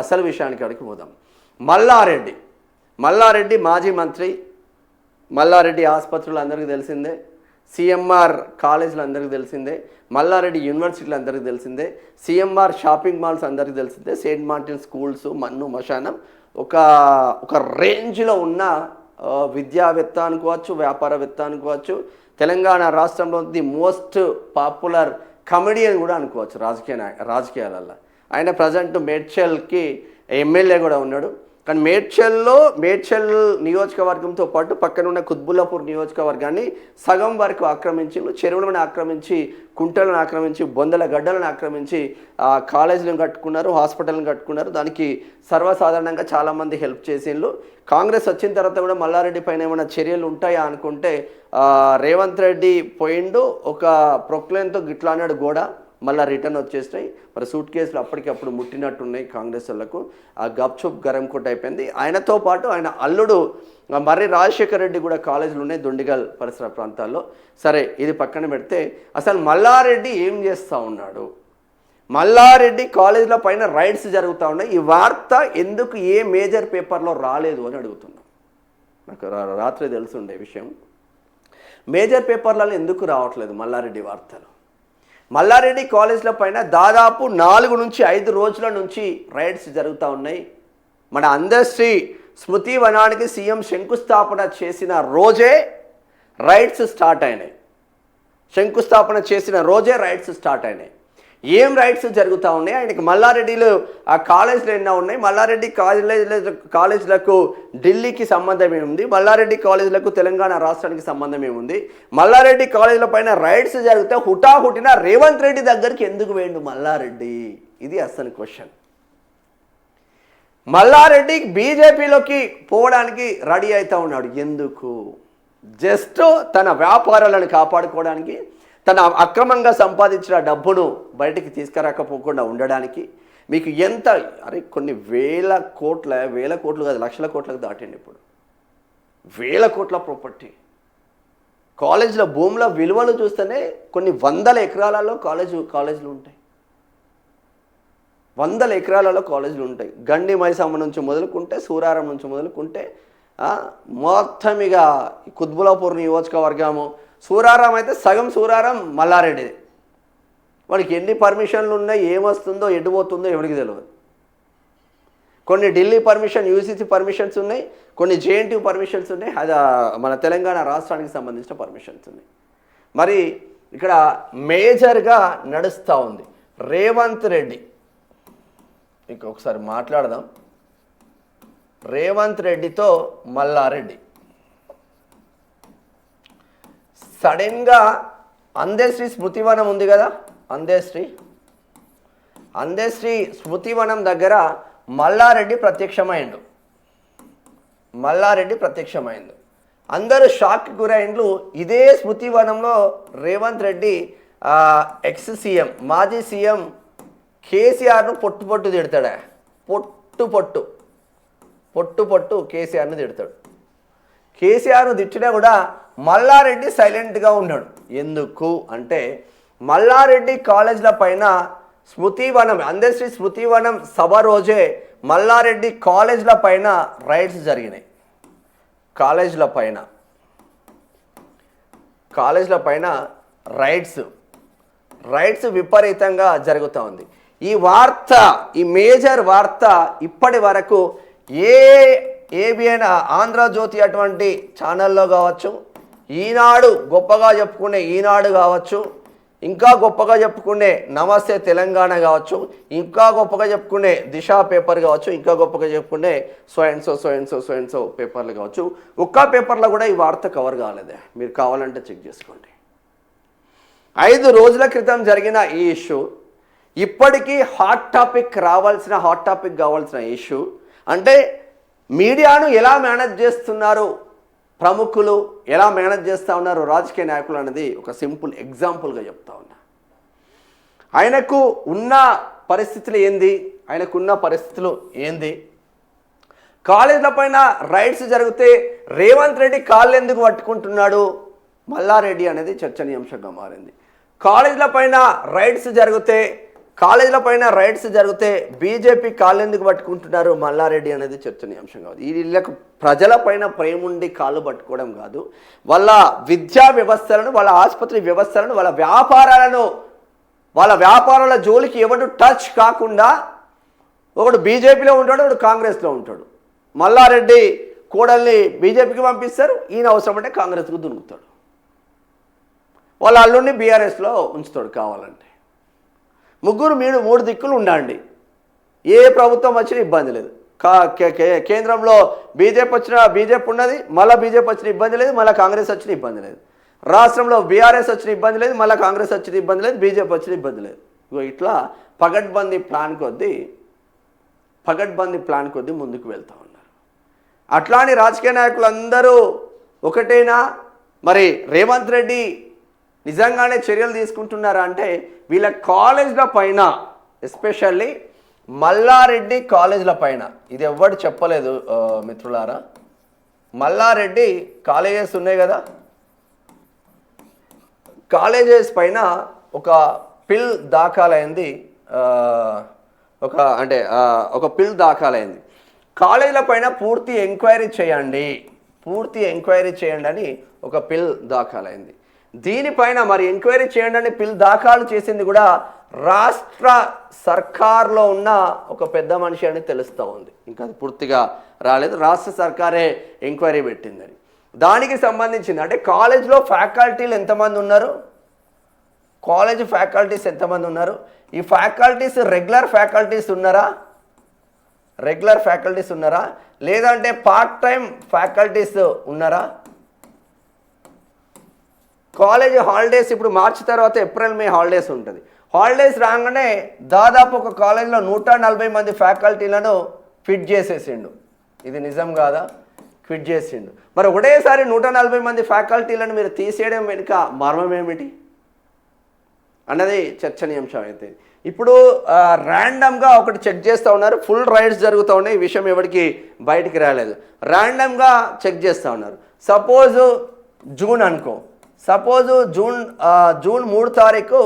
అసలు విషయానికి అడిగి పోదాం. మల్లారెడ్డి మాజీ మంత్రి, మల్లారెడ్డి ఆసుపత్రులు అందరికీ తెలిసిందే, సిఎంఆర్ కాలేజీలు అందరికీ తెలిసిందే, మల్లారెడ్డి యూనివర్సిటీలు అందరికీ తెలిసిందే, సిఎంఆర్ షాపింగ్ మాల్స్ అందరికీ తెలిసిందే, సెయింట్ మార్టిన్ స్కూల్స్, మన్ను మశానం ఒక రేంజ్లో ఉన్న విద్యావేత్త అనుకోవచ్చు, వ్యాపారవేత్త అనుకోవచ్చు, తెలంగాణ రాష్ట్రంలో ది మోస్ట్ పాపులర్ కమెడియన్ కూడా అనుకోవచ్చు రాజకీయాలలో. ఆయన ప్రజెంట్ మేడ్చల్కి ఎమ్మెల్యే కూడా ఉన్నాడు. కానీ మేడ్చల్ నియోజకవర్గంతో పాటు పక్కన ఉన్న కుత్బుల్లాపూర్ నియోజకవర్గాన్ని సగం వరకు ఆక్రమించి, చెరువులను ఆక్రమించి, కుంటలను ఆక్రమించి, బొందల గడ్డలను ఆక్రమించి కాలేజీలను కట్టుకున్నారు, హాస్పిటల్ని కట్టుకున్నారు. దానికి సర్వసాధారణంగా చాలామంది హెల్ప్ చేసిండ్రు. కాంగ్రెస్ వచ్చిన తర్వాత కూడా మల్లారెడ్డి పైన ఏమైనా చర్యలు ఉంటాయా అనుకుంటే రేవంత్ రెడ్డి పోయిండు, ఒక ప్రొక్లైన్తో గిట్లా అన్నాడు గోడ, మళ్ళీ రిటర్న్ వచ్చేసినాయి. మరి సూట్ కేసులు అప్పటికప్పుడు ముట్టినట్టున్నాయి కాంగ్రెస్ వాళ్ళకు. ఆ గప్చుప్ గరం కొట్ట అయిపోయింది. ఆయనతో పాటు ఆయన అల్లుడు మర్రి రాజశేఖర్ రెడ్డి కూడా కాలేజీలు ఉన్నాయి దొండిగల్ పరిసర ప్రాంతాల్లో. సరే, ఇది పక్కన పెడితే అసలు మల్లారెడ్డి ఏం చేస్తూ ఉన్నాడు? మల్లారెడ్డి కాలేజీల పైన రైడ్స్ జరుగుతూ ఉన్నాయి. ఈ వార్త ఎందుకు ఏ మేజర్ పేపర్లో రాలేదు అని అడుగుతున్నాం. నాకు రాత్రి తెలుసుండే విషయం. మేజర్ పేపర్లలో ఎందుకు రావట్లేదు మల్లారెడ్డి వార్తలు? మల్లారెడ్డి కాలేజీల పైన దాదాపు 4 నుంచి 5 రోజుల నుంచి రైడ్స్ జరుగుతూ ఉన్నాయి. మన అందశ్రీ స్మృతి వనానికి సీఎం శంకుస్థాపన చేసిన రోజే రైడ్స్ స్టార్ట్ అయినాయి. ఏం రైడ్స్ జరుగుతూ ఉన్నాయి? ఆయనకి మల్లారెడ్డిలో ఆ కాలేజీలు ఎన్నో ఉన్నాయి? మల్లారెడ్డి కాలేజీలకు ఢిల్లీకి సంబంధం ఏముంది? మల్లారెడ్డి కాలేజీలకు తెలంగాణ రాష్ట్రానికి సంబంధం ఏముంది? మల్లారెడ్డి కాలేజీల పైన రైడ్స్ జరిగితే హుటాహుటిన రేవంత్ రెడ్డి దగ్గరికి ఎందుకు వేయండు మల్లారెడ్డి? ఇది అసలు క్వశ్చన్. మల్లారెడ్డి బీజేపీలోకి పోవడానికి రెడీ అవుతూ ఉన్నాడు. ఎందుకు? జస్ట్ తన వ్యాపారాలను కాపాడుకోవడానికి, తన అక్రమంగా సంపాదించిన డబ్బును బయటికి తీసుకురాకపోకుండా ఉండడానికి. మీకు ఎంత కొన్ని వేల కోట్లు కాదు, లక్షల కోట్లకు దాటండి. ఇప్పుడు వేల కోట్ల ప్రాపర్టీ. కాలేజీల భూముల విలువలు చూస్తేనే కొన్ని 100 ఎకరాలలో కాలేజీలు ఉంటాయి. 100 ఎకరాలలో కాలేజీలు ఉంటాయి. గండి మైసమ్మ నుంచి మొదలుకుంటే, సూరారం నుంచి మొదలుకుంటే మొత్తం ఇక కుత్బుల్లాపూర్ నియోజకవర్గము, సూరారం అయితే సగం సూరారం మల్లారెడ్డిది. వాడికి ఎన్ని పర్మిషన్లు ఉన్నాయి, ఏమొస్తుందో ఎడిపోతుందో ఎవరికి తెలియదు. కొన్ని ఢిల్లీ పర్మిషన్, యూసీసీ పర్మిషన్స్ ఉన్నాయి, కొన్ని జేఎన్టీయూ పర్మిషన్స్ ఉన్నాయి, అది మన తెలంగాణ రాష్ట్రానికి సంబంధించిన పర్మిషన్స్ ఉన్నాయి. మరి ఇక్కడ మేజర్గా నడుస్తూ ఉంది రేవంత్ రెడ్డి. ఇంకొకసారి మాట్లాడదాం. రేవంత్ రెడ్డితో మల్లారెడ్డి సడన్గా అందశ్రీ స్మృతివనం ఉంది కదా, అందశ్రీ స్మృతివనం దగ్గర మల్లారెడ్డి ప్రత్యక్షమైండు. అందరూ షాక్కి గురైండ్లు. ఇదే స్మృతివనంలో రేవంత్ రెడ్డి ఎక్స్ సీఎం, మాజీ సీఎం కేసీఆర్ను పొట్టు తిడతాడా? పొట్టు కేసీఆర్ను తిడతాడు. కేసీఆర్ను తిట్టినా కూడా మల్లారెడ్డి సైలెంట్గా ఉన్నాడు. ఎందుకు అంటే మల్లారెడ్డి కాలేజీల పైన అందశ్రీ స్మృతివనం సభ రోజే మల్లారెడ్డి కాలేజీల పైన రైడ్స్ జరిగినాయి. కాలేజీల పైన రైడ్స్ విపరీతంగా జరుగుతూ ఉంది. ఈ మేజర్ వార్త ఇప్పటి వరకు ఏబిఎన్, ఆంధ్రజ్యోతి అటువంటి ఛానల్లో కావచ్చు, ఈనాడు గొప్పగా చెప్పుకునే ఈనాడు కావచ్చు, ఇంకా గొప్పగా చెప్పుకునే నమస్తే తెలంగాణ కావచ్చు, ఇంకా గొప్పగా చెప్పుకునే దిశ పేపర్ కావచ్చు, ఇంకా గొప్పగా చెప్పుకునే సో అండ్ సో పేపర్లు కావచ్చు, ఒక్క పేపర్లో కూడా ఈ వార్త కవర్ కాలేదే. మీరు కావాలంటే చెక్ చేసుకోండి. 5 రోజుల క్రితం జరిగిన ఈ ఇష్యూ ఇప్పటికీ హాట్ టాపిక్ కావాల్సిన ఇష్యూ. అంటే మీడియాను ఎలా మేనేజ్ చేస్తున్నారు ప్రముఖులు, ఎలా మేనేజ్ చేస్తూ ఉన్నారు రాజకీయ నాయకులు అనేది ఒక సింపుల్ ఎగ్జాంపుల్గా చెప్తా ఉన్నా. ఆయనకు ఉన్న పరిస్థితులు ఏంది? కాలేజీల పైన రైడ్స్ జరిగితే రేవంత్ రెడ్డి కాళ్ళు ఎందుకు పట్టుకుంటున్నాడు మల్లారెడ్డి అనేది చర్చనీయాంశంగా మారింది. కాలేజీల పైన రైడ్స్ జరిగితే కాలేజీల పైన రైడ్స్ జరిగితే బీజేపీ కాళ్ళు ఎందుకు పట్టుకుంటున్నారు మల్లారెడ్డి అనేది చర్చనీయాంశం కాదు. వీళ్ళకు ప్రజల పైన ప్రేమ ఉండి కాళ్ళు పట్టుకోవడం కాదు, వాళ్ళ విద్యా వ్యవస్థలను, వాళ్ళ ఆసుపత్రి వ్యవస్థలను, వాళ్ళ వ్యాపారాల జోలికి ఎవడు టచ్ కాకుండా ఒకడు బీజేపీలో ఉంటాడు, ఒకడు కాంగ్రెస్లో ఉంటాడు. మల్లారెడ్డి కోడల్ని బీజేపీకి పంపిస్తారు, ఈయన అవసరం అంటే కాంగ్రెస్కు దునుకుతాడు. వాళ్ళ అల్లుడిని బీఆర్ఎస్లో ఉంచుతాడు కావాలంటే. ముగ్గురు మూడు దిక్కులు ఉండండి, ఏ ప్రభుత్వం వచ్చినా ఇబ్బంది లేదు. కేంద్రంలో బీజేపీ ఉన్నది, మళ్ళీ బీజేపీ వచ్చిన ఇబ్బంది లేదు, మళ్ళీ కాంగ్రెస్ వచ్చిన ఇబ్బంది లేదు. రాష్ట్రంలో బీఆర్ఎస్ వచ్చిన ఇబ్బంది లేదు, మళ్ళీ కాంగ్రెస్ వచ్చిన ఇబ్బంది లేదు, బీజేపీ వచ్చిన ఇబ్బంది లేదు. ఇట్లా పగడ్బందీ ప్లాన్ కొద్దీ ముందుకు వెళ్తూ ఉన్నారు. అట్లాని రాజకీయ నాయకులందరూ ఒకటేనా? మరి రేవంత్ రెడ్డి నిజంగానే చర్యలు తీసుకుంటున్నారా అంటే వీళ్ళ కాలేజ్ల పైన, ఎస్పెషల్లీ మల్లారెడ్డి కాలేజ్ల పైన, ఇది ఎవ్వడు చెప్పలేదు మిత్రులారా. మల్లారెడ్డి కాలేజెస్ ఉన్నాయి కదా, కాలేజెస్ పైన ఒక పిల్ దాఖలైంది. ఒక పిల్ దాఖలైంది. కాలేజీల పైన పూర్తి ఎంక్వైరీ చేయండి అని ఒక పిల్ దాఖలైంది. దీనిపైన మరి ఎంక్వైరీ చేయండి అని పిల్ దాఖలు చేసింది కూడా రాష్ట్ర సర్కార్లో ఉన్న ఒక పెద్ద మనిషి అని తెలుస్తూ ఉంది. ఇంకా అది పూర్తిగా రాలేదు, రాష్ట్ర సర్కారే ఎంక్వైరీ పెట్టిందని. దానికి సంబంధించింది అంటే కాలేజ్లో ఫ్యాకల్టీలు ఎంతమంది ఉన్నారు, కాలేజ్ ఫ్యాకల్టీస్ ఎంతమంది ఉన్నారు, ఈ ఫ్యాకల్టీస్ రెగ్యులర్ ఫ్యాకల్టీస్ ఉన్నారా లేదంటే పార్ట్ టైం ఫ్యాకల్టీస్ ఉన్నారా? కాలేజ్ హాలిడేస్ ఇప్పుడు మార్చి తర్వాత ఏప్రిల్ మే హాలిడేస్ ఉంటుంది. హాలిడేస్ రాగానే దాదాపు ఒక కాలేజ్లో 140 మంది ఫ్యాకల్టీలను ఫిట్ చేసేసిండు. ఇది నిజం కాదా? ఫిట్ చేసిండు. మరి ఒకటేసారి 140 మంది ఫ్యాకల్టీలను మీరు తీసేయడం వెనుక మర్మం ఏమిటి అన్నది చర్చనీయాంశం అయితే. ఇప్పుడు ర్యాండమ్గా ఒకటి చెక్ చేస్తూ ఉన్నారు, ఫుల్ రైడ్స్ జరుగుతూ ఉన్నాయి, ఈ విషయం ఎవరికి బయటికి రాలేదు. ర్యాండమ్గా చెక్ చేస్తూ ఉన్నారు. సపోజ్ జూన్ 3 తారీఖు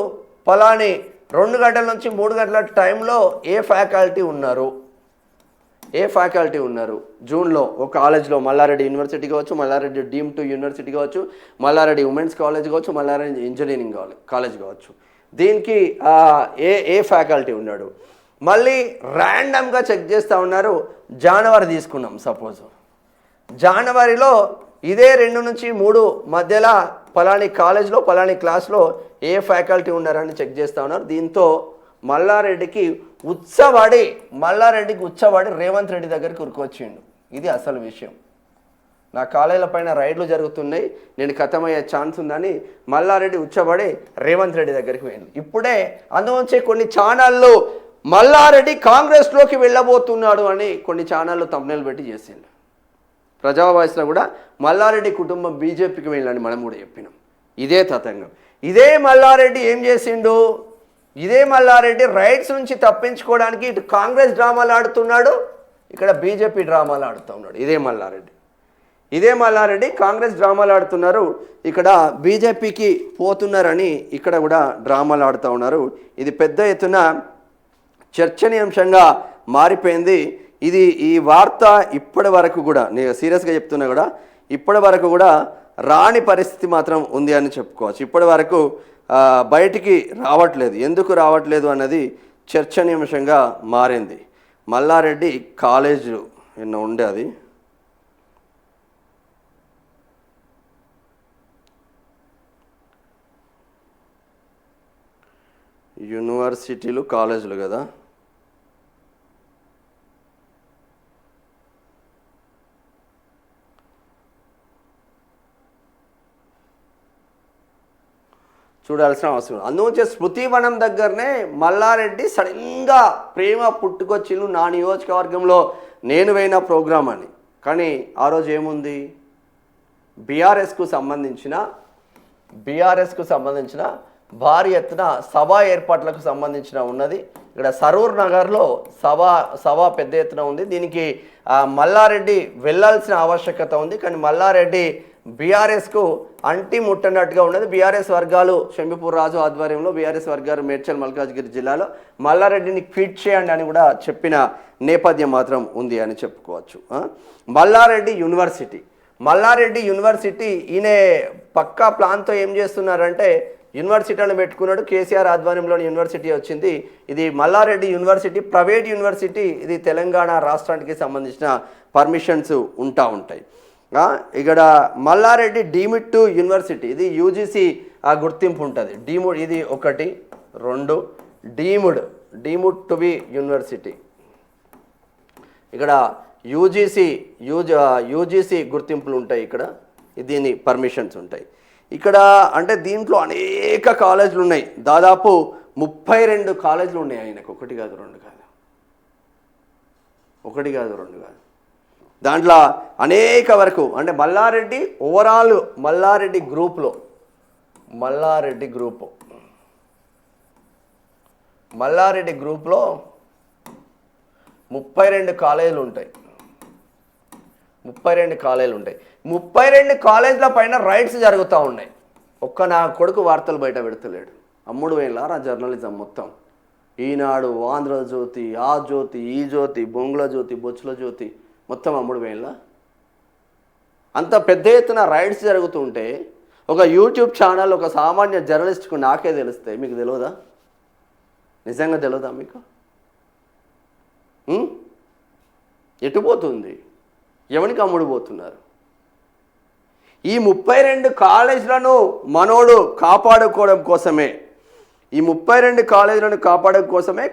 పలాని 2 గంటల నుంచి 3 గంటల టైంలో ఏ ఫ్యాకల్టీ ఉన్నారు జూన్లో ఒక కాలేజ్లో, మల్లారెడ్డి యూనివర్సిటీ కావచ్చు, మల్లారెడ్డి డీమ్ టు యూనివర్సిటీ కావచ్చు, మల్లారెడ్డి ఉమెన్స్ కాలేజ్ కావచ్చు, మల్లారెడ్డి ఇంజనీరింగ్ కాలేజ్ కావచ్చు, దీనికి ఏ ఫ్యాకల్టీ ఉన్నాడు. మళ్ళీ ర్యాండమ్గా చెక్ చేస్తూ ఉన్నారు. జనవరి తీసుకున్నాం, సపోజ్ జనవరిలో ఇదే 2 నుంచి 3 మధ్యలో పలాని కాలేజ్లో పలాని క్లాస్లో ఏ ఫ్యాకల్టీ ఉన్నారని చెక్ చేస్తూ ఉన్నారు. దీంతో మల్లారెడ్డికి ఉచ్చబడి రేవంత్ రెడ్డి దగ్గరికి ఉరికొచ్చిండు. ఇది అసలు విషయం. నా కాలేజీల పైన రైడ్లు జరుగుతున్నాయి, నేను ఖతమయ్యే ఛాన్స్ ఉందని మల్లారెడ్డి ఉచ్చబడి రేవంత్ రెడ్డి దగ్గరికి పోయింది. ఇప్పుడే అందులోంచి కొన్ని ఛానళ్ళు మల్లారెడ్డి కాంగ్రెస్లోకి వెళ్ళబోతున్నాడు అని కొన్ని ఛానళ్ళు థంబ్నెయిల్ పెట్టి చేసిండు. ప్రజావాయిస్లో కూడా మల్లారెడ్డి కుటుంబం బీజేపీకి వెళ్ళని మనం కూడా చెప్పినాం. ఇదే తతంగం. ఇదే మల్లారెడ్డి ఏం చేసిండు? ఇదే మల్లారెడ్డి రైట్స్ నుంచి తప్పించుకోవడానికి ఇటు కాంగ్రెస్ డ్రామాలు ఆడుతున్నాడు, ఇక్కడ బీజేపీ డ్రామాలు ఆడుతూ ఉన్నాడు. ఇదే మల్లారెడ్డి కాంగ్రెస్ డ్రామాలు ఆడుతున్నారు, ఇక్కడ బీజేపీకి పోతున్నారని ఇక్కడ కూడా డ్రామాలు ఆడుతూ ఉన్నారు. ఇది పెద్ద ఎత్తున చర్చనీయాంశంగా మారిపోయింది. ఈ వార్త ఇప్పటి వరకు కూడా, నేను సీరియస్గా చెప్తున్నా కూడా, ఇప్పటి వరకు కూడా రాని పరిస్థితి మాత్రం ఉంది అని చెప్పుకోవచ్చు. ఇప్పటి వరకు బయటికి రావట్లేదు. ఎందుకు రావట్లేదు అన్నది చర్చనీయాంశంగా మారింది. మల్లారెడ్డి కాలేజీలు ఎన్నో ఉండే, అది యూనివర్సిటీలు కాలేజీలు కదా, చూడాల్సిన అవసరం. అందువచ్చే స్మృతివనం దగ్గరనే మల్లారెడ్డి సడన్గా ప్రేమ పుట్టుకొచ్చిను నా నియోజకవర్గంలో నేను వేయిన ప్రోగ్రామ్ అని. కానీ ఆ రోజు ఏముంది? బీఆర్ఎస్కు సంబంధించిన భారీ ఎత్తున సభా ఏర్పాట్లకు సంబంధించిన ఉన్నది. ఇక్కడ సరూర్ నగర్లో సభ పెద్ద ఎత్తున ఉంది. దీనికి మల్లారెడ్డి వెళ్ళాల్సిన ఆవశ్యకత ఉంది. కానీ మల్లారెడ్డి బీఆర్ఎస్కు అంటి ముట్టనట్టుగా ఉన్నది. బీఆర్ఎస్ వర్గాలు షంబిపూర్ రాజు ఆధ్వర్యంలో బీఆర్ఎస్ వర్గాలు మేడ్చల్ మల్కాజ్గిరి జిల్లాలో మల్లారెడ్డిని క్విట్ చేయండి అని కూడా చెప్పిన నేపథ్యం మాత్రం ఉంది అని చెప్పుకోవచ్చు. మల్లారెడ్డి యూనివర్సిటీ ఈయన పక్కా ప్లాన్తో ఏం చేస్తున్నారంటే యూనివర్సిటీలను పెట్టుకున్నాడు. కేసీఆర్ ఆధ్వర్యంలోని యూనివర్సిటీ వచ్చింది. ఇది మల్లారెడ్డి యూనివర్సిటీ, ప్రైవేట్ యూనివర్సిటీ. ఇది తెలంగాణ రాష్ట్రానికి సంబంధించిన పర్మిషన్స్ ఉంటాయి. ఇక్కడ మల్లారెడ్డి డీమ్డ్ టు యూనివర్సిటీ, ఇది యూజీసీ గుర్తింపు ఉంటుంది. ఇది 1, 2 డీమ్డ్ టు బి యూనివర్సిటీ. ఇక్కడ యూజీసీ గుర్తింపులు ఉంటాయి. ఇక్కడ దీని పర్మిషన్స్ ఉంటాయి. ఇక్కడ అంటే దీంట్లో అనేక కాలేజీలు ఉన్నాయి. దాదాపు 32 కాలేజీలు ఉన్నాయి ఆయనకు. 1 కాదు 2 కాదు. దాంట్లో అనేక వరకు అంటే మల్లారెడ్డి ఓవరాల్ మల్లారెడ్డి గ్రూప్లో 32 కాలేజీలు ఉంటాయి. 32 కాలేజీల పైన రైడ్స్ జరుగుతూ ఉన్నాయి. నా కొడుకు వార్తలు బయట పెడతలేడు. అమ్ముడు వేలారా జర్నలిజం మొత్తం. ఈనాడు, ఆంధ్రజ్యోతి, ఆ జ్యోతి, ఈ జ్యోతి, బొంగుల జ్యోతి, బొచ్చుల జ్యోతి మొత్తం అమ్ముడు వేలా. అంత పెద్ద ఎత్తున రైడ్స్ జరుగుతుంటే ఒక యూట్యూబ్ ఛానల్ ఒక సామాన్య జర్నలిస్ట్కు నాకే తెలుస్తాయి. మీకు తెలియదా? నిజంగా తెలియదా మీకు? ఎటుపోతుంది? ఎవరికి అమ్ముడుపోతున్నారు? ఈ 32 కాలేజీలను మనోడు కాపాడుకోవడం కోసమే,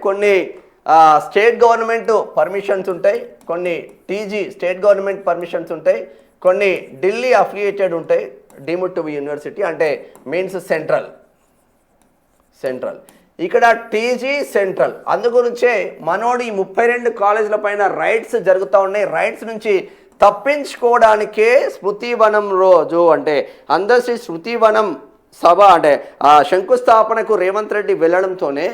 కొన్ని స్టేట్ గవర్నమెంట్ పర్మిషన్స్ ఉంటాయి, కొన్ని టీజీ స్టేట్ గవర్నమెంట్ పర్మిషన్స్ ఉంటాయి, కొన్ని ఢిల్లీ అఫిలియేటెడ్ ఉంటాయి. డీమ్డ్ టు బి యూనివర్సిటీ అంటే మీన్స్ సెంట్రల్. ఇక్కడ టీజీ సెంట్రల్. అందుగురించే మనోడు ఈ 32 కాలేజీల పైన రైడ్స్ జరుగుతూ ఉన్నాయి. రైడ్స్ నుంచి తప్పించుకోవడానికే స్మృతివనం రోజు అంటే అందశ్రీ స్మృతివనం సభ అంటే ఆ శంకుస్థాపనకు రేవంత్ రెడ్డి వెళ్ళడంతోనే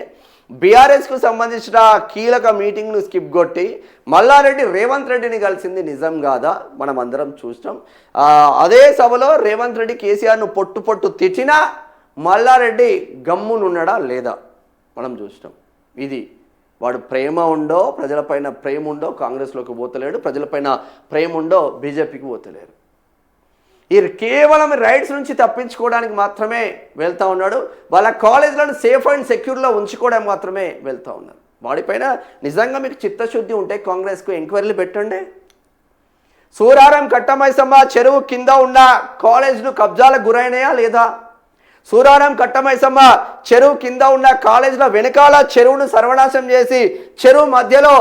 బీఆర్ఎస్కు సంబంధించిన కీలక మీటింగ్ను స్కిప్ కొట్టి మల్లారెడ్డి రేవంత్ రెడ్డిని కలిసింది నిజం కాదా? మనం అందరం చూసినాం. అదే సభలో రేవంత్ రెడ్డి కేసీఆర్ను పొట్టు తిట్టినా మల్లారెడ్డి గమ్మునున్నాడా లేదా మనం చూసినాం. ఇది వాడు ప్రేమ ఉండో, ప్రజలపైన ప్రేమ ఉండో కాంగ్రెస్లోకి పోతలేడు, ప్రజలపైన ప్రేమ ఉండో బీజేపీకి పోతలేరు. ఈ కేవలం రైట్స్ నుంచి తప్పించుకోవడానికి మాత్రమే వెళ్తూ ఉన్నాడు. వాళ్ళ కాలేజీలను సేఫ్ అండ్ సెక్యూర్లో ఉంచుకోవడానికి మాత్రమే వెళ్తూ ఉన్నారు. వాడిపైన నిజంగా మీకు చిత్తశుద్ధి ఉంటే కాంగ్రెస్కు ఎంక్వైరీలు పెట్టండి. సూరారం కట్టమైసమ్మ చెరువు కింద ఉన్న కాలేజీలు కబ్జాలకు గురైనాయా లేదా? సూరారం కట్టమైసమ్మ చెరువు కింద ఉన్న కాలేజీల వెనకాల చెరువును సర్వనాశం చేసి చెరువు మధ్యలో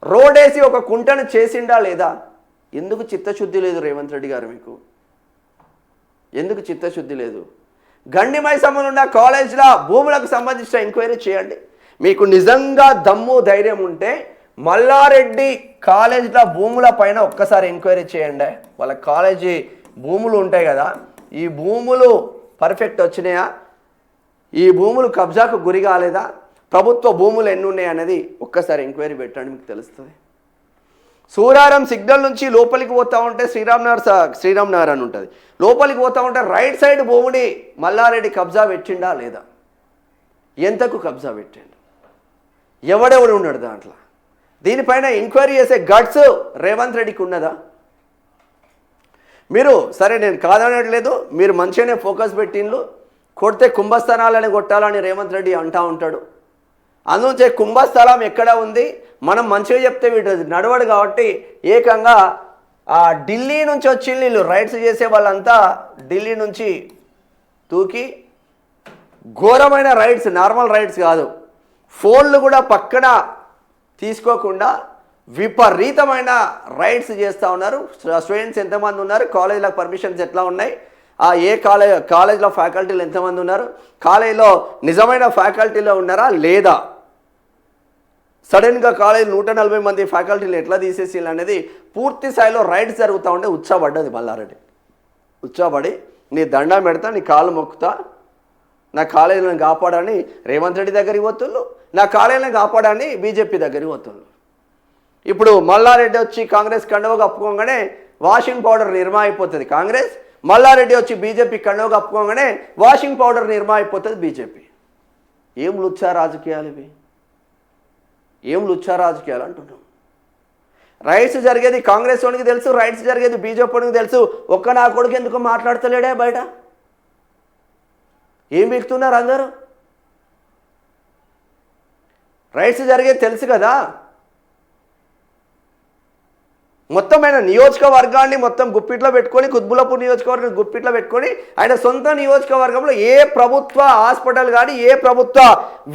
రోడేసి ఒక కుంటను చేసిండా లేదా? ఎందుకు చిత్తశుద్ధి లేదు రేవంత్ రెడ్డి గారు? మీకు ఎందుకు చిత్తశుద్ధి లేదు? గండి మైసమ్మలో ఉన్న కాలేజీల భూములకు సంబంధించిన ఎంక్వైరీ చేయండి. మీకు నిజంగా దమ్ము ధైర్యం ఉంటే మల్లారెడ్డి కాలేజీల భూముల పైన ఒక్కసారి ఎంక్వైరీ చేయండి. వాళ్ళ కాలేజీ భూములు ఉంటాయి కదా, ఈ భూములు పర్ఫెక్ట్ వచ్చినాయా, ఈ భూములు కబ్జాకు గురి కాలేదా, ప్రభుత్వ భూములు ఎన్ని ఉన్నాయి అనేది ఒక్కసారి ఎంక్వైరీ పెట్టండి, మీకు తెలుస్తుంది. సూరారం సిగ్నల్ నుంచి లోపలికి పోతూ ఉంటే శ్రీరామ్ నగర్ అని ఉంటుంది. లోపలికి పోతూ ఉంటే రైట్ సైడ్ భూమిని మల్లారెడ్డి కబ్జా పెట్టిండా లేదా? ఎంతకు కబ్జా పెట్టిండు? ఎవడెవడు ఉన్నాడు దాంట్లో? దీనిపైన ఎంక్వైరీ చేసే గట్స్ రేవంత్ రెడ్డికి ఉన్నదా? మీరు సరే, నేను కాదనట్లేదు, మీరు మంచిగానే ఫోకస్ పెట్టిండ్రు. కొడితే కుంభస్థానాలని కొట్టాలని రేవంత్ రెడ్డి అంటూ ఉంటాడు. అందుకే కుంభస్థలం ఎక్కడ ఉంది, మనం మంచిగా చెప్తే వీటి నడవడు. కాబట్టి ఏకంగా ఢిల్లీ నుంచి వచ్చి వీళ్ళు రైడ్స్ చేసే వాళ్ళంతా ఢిల్లీ నుంచి తూకి ఘోరమైన రైడ్స్, నార్మల్ రైడ్స్ కాదు, ఫోన్లు కూడా పక్కన తీసుకోకుండా విపరీతమైన రైడ్స్ చేస్తూ ఉన్నారు. స్టూడెంట్స్ ఎంతమంది ఉన్నారు, కాలేజీలకు పర్మిషన్స్ ఎట్లా ఉన్నాయి, ఏ కాలేజ్లో ఫ్యాకల్టీలు ఎంతమంది ఉన్నారు, కాలేజీలో నిజమైన ఫ్యాకల్టీలో ఉన్నారా లేదా, సడన్గా కాలేజీ 140 మంది ఫ్యాకల్టీలు ఎట్లా తీసేసి అనేది పూర్తి స్థాయిలో రైడ్స్ జరుగుతూ ఉంటే ఉత్సాహపడ్డది మల్లారెడ్డి. ఉత్సాహపడి నీ దండం పెడతా, నీ కాళ్ళు మొక్కుతా, నా కాలేజీలను కాపాడని రేవంత్ రెడ్డి దగ్గరికి పోతుళ్ళు, నా కాలేజీలను కాపాడని బీజేపీ దగ్గరికి పోతుళ్ళు. ఇప్పుడు మల్లారెడ్డి వచ్చి కాంగ్రెస్ కండువ కప్పుకోగానే వాషింగ్ పౌడర్ నిర్మా అయిపోతుంది. కాంగ్రెస్ మల్లారెడ్డి వచ్చి బీజేపీ కన్నో కప్పుకోగానే వాషింగ్ పౌడర్ నిర్మా అయిపోతుంది బీజేపీ. ఏం లుచ్చా రాజకీయాలు ఇవి, ఏం లుచ్చా రాజకీయాలు అంటున్నాం. రైట్స్ జరిగేది కాంగ్రెస్ వానికి తెలుసు, రైట్స్ జరిగేది బీజేపీ వానికి తెలుసు. ఒక్క నా కొడుకు ఎందుకు మాట్లాడతలేడే బయట? ఏం బిగుతున్నారు అందరూ? రైట్స్ జరిగేది తెలుసు కదా. మొత్తం ఆయన నియోజకవర్గాన్ని మొత్తం గుప్పిట్లో పెట్టుకొని, కుత్బుల్లాపూర్ నియోజకవర్గం గుప్పిట్లో పెట్టుకొని ఆయన సొంత నియోజకవర్గంలో ఏ ప్రభుత్వ హాస్పిటల్ కానీ ఏ ప్రభుత్వ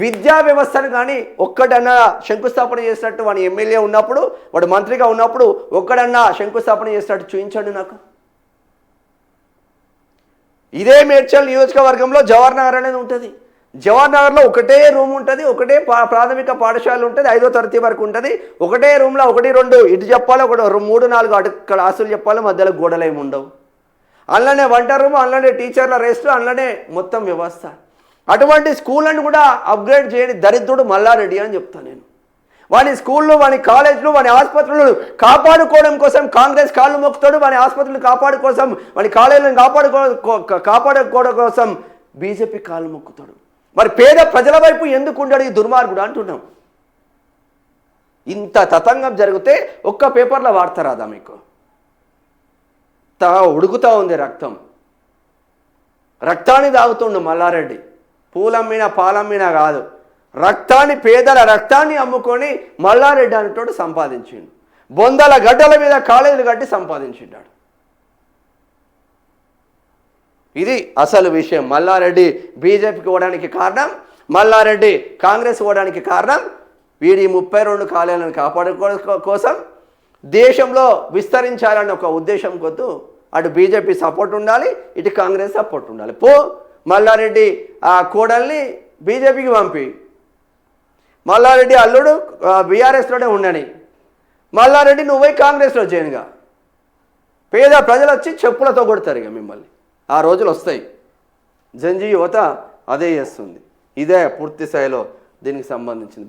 విద్యా వ్యవస్థను కానీ ఒక్కడన్నా శంకుస్థాపన చేసినట్టు వాడి ఎమ్మెల్యే ఉన్నప్పుడు, వాడు మంత్రిగా ఉన్నప్పుడు ఒక్కడన్నా శంకుస్థాపన చేసినట్టు చూపించండి నాకు. ఇదే మేడ్చల్ నియోజకవర్గంలో జవహర్ నగర్ అనేది ఉంటుంది. జవహర్ నగర్లో ఒకటే రూమ్ ఉంటుంది, ఒకటే ప్రాథమిక పాఠశాల ఉంటుంది, 5వ తరగతి వరకు ఉంటుంది. ఒకటే రూమ్లో 1, 2 ఇటు చెప్పాలి, 3, 4 అటు క్లాసులు చెప్పాలి, మధ్యలో గోడలు ఏమి ఉండవు. అందులోనే వంట రూమ్, అందులోనే టీచర్ల రెస్ట్, అందులోనే మొత్తం వ్యవస్థ. అటువంటి స్కూళ్ళను కూడా అప్గ్రేడ్ చేయని దరిద్రుడు మల్లారెడ్డి అని చెప్తాను నేను. వాని స్కూళ్ళు, వాని కాలేజీలు, వాని ఆసుపత్రులు కాపాడుకోవడం కోసం కాంగ్రెస్ కాళ్ళు మొక్కుతాడు. వాని ఆసుపత్రులు కాపాడుకోసం, వాని కాలేజీలను కాపాడుకోవడం కోసం బీజేపీ కాళ్ళు మొక్కుతాడు. మరి పేద ప్రజల వైపు ఎందుకు ఉండడు ఈ దుర్మార్గుడు అంటున్నాం. ఇంత తతంగం జరిగితే ఒక్క పేపర్లో వార్తరాదా మీకు? ఉడుకుతా ఉంది రక్తం, రక్తాన్ని తాగుతుండు మల్లారెడ్డి. పూలమ్మినా పాలమ్మినా కాదు, రక్తాన్ని, పేదల రక్తాన్ని అమ్ముకొని మల్లారెడ్డి అనేటోడు సంపాదించిండు. బొందల గడ్డల మీద కాలేజీలు కట్టి సంపాదించిండాడు. ఇది అసలు విషయం. మల్లారెడ్డి బీజేపీకి ఇవ్వడానికి కారణం, మల్లారెడ్డి కాంగ్రెస్ ఇవ్వడానికి కారణం వీడి 32 కాలేజీలను కాపాడుకోవడం కోసం, దేశంలో విస్తరించాలన్న ఒక ఉద్దేశం కొద్దు అటు బీజేపీ సపోర్ట్ ఉండాలి, ఇటు కాంగ్రెస్ సపోర్ట్ ఉండాలి. మల్లారెడ్డి ఆ కోడల్ని బీజేపీకి పంపి, మల్లారెడ్డి అల్లుడు బీఆర్ఎస్లోనే ఉండని, మల్లారెడ్డి నువ్వు కాంగ్రెస్లో చేయనుగా. పేద ప్రజలు వచ్చి చెప్పులతో కొడతారు ఇక మిమ్మల్ని. ఆ రోజులు వస్తాయి. జంజీ యువత అదే చేస్తుంది. ఇదే పూర్తి స్థాయిలో దీనికి సంబంధించింది.